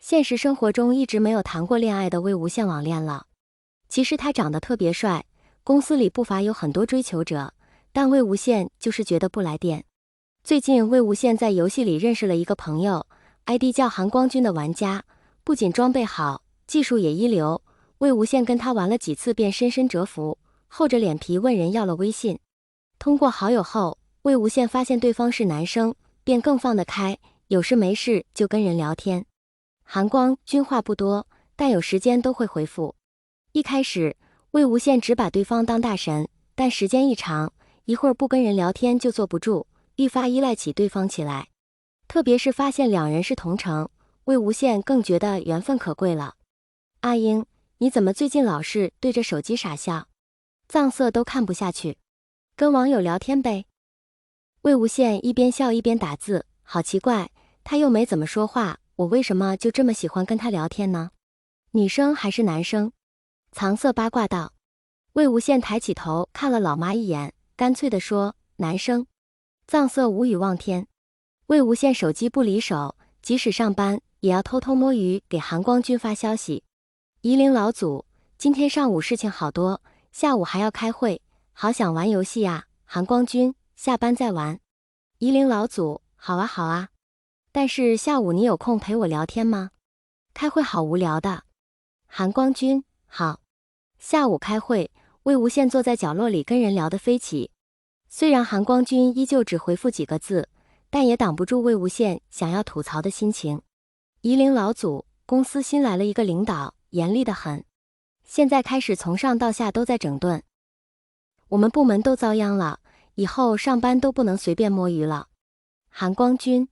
现实生活中一直没有谈过恋爱的魏无羡网恋了。其实他长得特别帅，公司里不乏有很多追求者，但魏无羡就是觉得不来电。最近魏无羡在游戏里认识了一个朋友， ID 叫韩光君的玩家，不仅装备好，技术也一流。魏无羡跟他玩了几次便深深折服，厚着脸皮问人要了微信。通过好友后，魏无羡发现对方是男生，便更放得开，有事没事就跟人聊天。韩光君话不多，但有时间都会回复。一开始魏无羡只把对方当大神，但时间一长，一会儿不跟人聊天就坐不住，愈发依赖起对方起来。特别是发现两人是同城，魏无羡更觉得缘分可贵了。阿英，你怎么最近老是对着手机傻笑？藏色都看不下去。跟网友聊天呗。魏无羡一边笑一边打字，好奇怪，他又没怎么说话，我为什么就这么喜欢跟他聊天呢？女生还是男生？藏色八卦道。魏无羡抬起头看了老妈一眼，干脆地说，男生。藏色无语望天。魏无羡手机不离手，即使上班也要偷偷摸鱼给韩光君发消息。夷陵老祖，今天上午事情好多，下午还要开会，好想玩游戏啊，韩光君，下班再玩。夷陵老祖，好啊好啊，但是下午你有空陪我聊天吗？开会好无聊的。韩光君，好。下午开会，魏无羡坐在角落里跟人聊得飞起。虽然韩光君依旧只回复几个字，但也挡不住魏无羡想要吐槽的心情。夷陵老祖，公司新来了一个领导，严厉得很，现在开始从上到下都在整顿，我们部门都遭殃了，以后上班都不能随便摸鱼了。韩光君，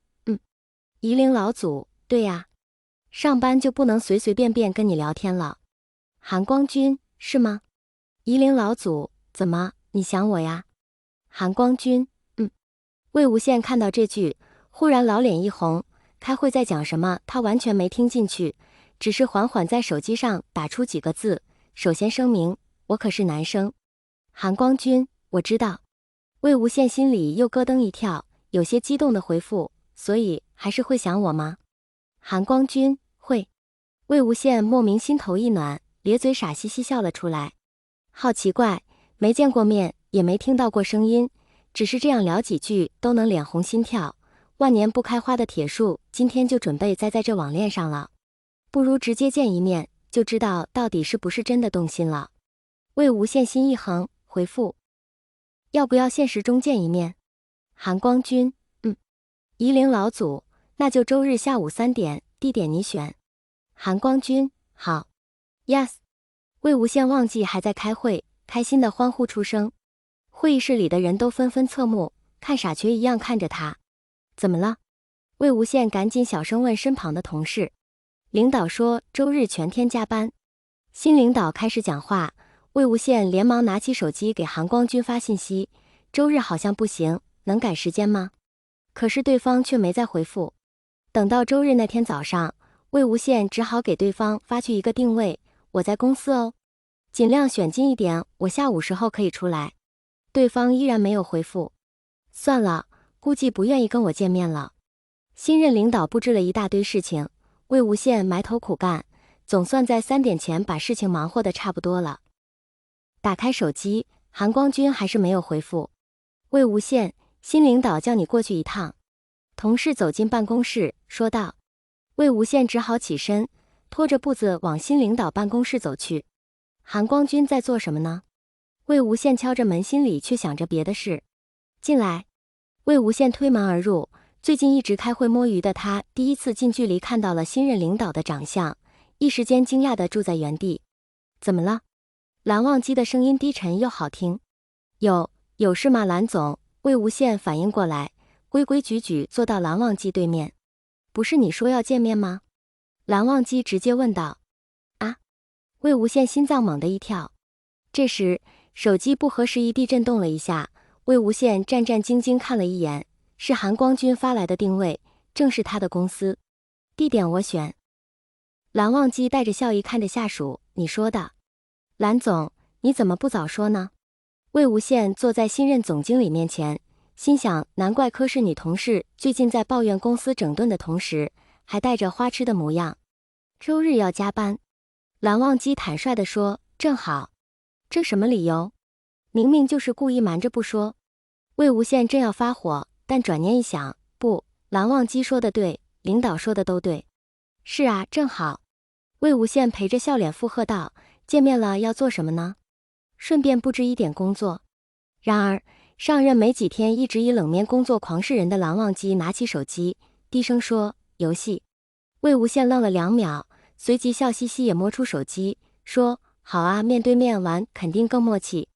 夷陵老祖，对呀，上班就不能随随便便跟你聊天了。韩光君，是吗？夷陵老祖，怎么，你想我呀？韩光君，魏无羡看到这句，忽然老脸一红，开会在讲什么他完全没听进去，只是缓缓在手机上打出几个字，首先声明，我可是男生。韩光君，我知道。魏无羡心里又咯噔一跳，有些激动的回复，所以还是会想我吗？韩光君，会。魏无羡莫名心头一暖，咧嘴傻兮兮笑了出来。好奇怪，没见过面，也没听到过声音，只是这样聊几句都能脸红心跳，万年不开花的铁树今天就准备栽在这网恋上了，不如直接见一面，就知道到底是不是真的动心了。魏无羡心一横，回复，要不要现实中见一面？韩光君，夷陵老祖，那就周日下午3点，地点你选。韩光君，好 ，yes。魏无羡忘记还在开会，开心的欢呼出声。会议室里的人都纷纷侧目，看傻缺一样看着他。怎么了？魏无羡赶紧小声问身旁的同事。领导说周日全天加班。新领导开始讲话，魏无羡连忙拿起手机给韩光君发信息，周日好像不行，能改时间吗？可是对方却没再回复。等到周日那天早上，魏无羡只好给对方发去一个定位，我在公司哦，尽量选近一点，我下午时候可以出来。对方依然没有回复。算了，估计不愿意跟我见面了。新任领导布置了一大堆事情，魏无羡埋头苦干，总算在3点前把事情忙活得差不多了。打开手机，韩光君还是没有回复。魏无羡，新领导叫你过去一趟。同事走进办公室，说道。魏无羡只好起身，拖着步子往新领导办公室走去。韩光君在做什么呢？魏无羡敲着门，心里却想着别的事。进来。魏无羡推门而入，最近一直开会摸鱼的他，第一次近距离看到了新任领导的长相，一时间惊讶地住在原地。怎么了？蓝忘机的声音低沉又好听。有事吗，蓝总？魏无羡反应过来，规规矩矩坐到蓝忘机对面。不是你说要见面吗？蓝忘机直接问道。啊！魏无羡心脏猛地一跳。这时手机不合时宜地震动了一下，魏无羡战战兢兢看了一眼，是韩光君发来的定位，正是他的公司。地点我选。蓝忘机带着笑意看着下属，你说的。蓝总，你怎么不早说呢？魏无羡坐在新任总经理面前，心想难怪科室女同事最近在抱怨公司整顿的同时，还带着花痴的模样。周日要加班。蓝忘机坦率地说，正好。这什么理由？明明就是故意瞒着不说。魏无羡正要发火，但转念一想，不，蓝忘机说的对，领导说的都对。是啊，正好。魏无羡陪着笑脸附和道，见面了要做什么呢？顺便布置一点工作。然而，上任没几天，一直以冷面工作狂示人的蓝忘机拿起手机，低声说：“游戏。”魏无羡愣了2秒，随即笑嘻嘻也摸出手机，说：“好啊，面对面玩肯定更默契。”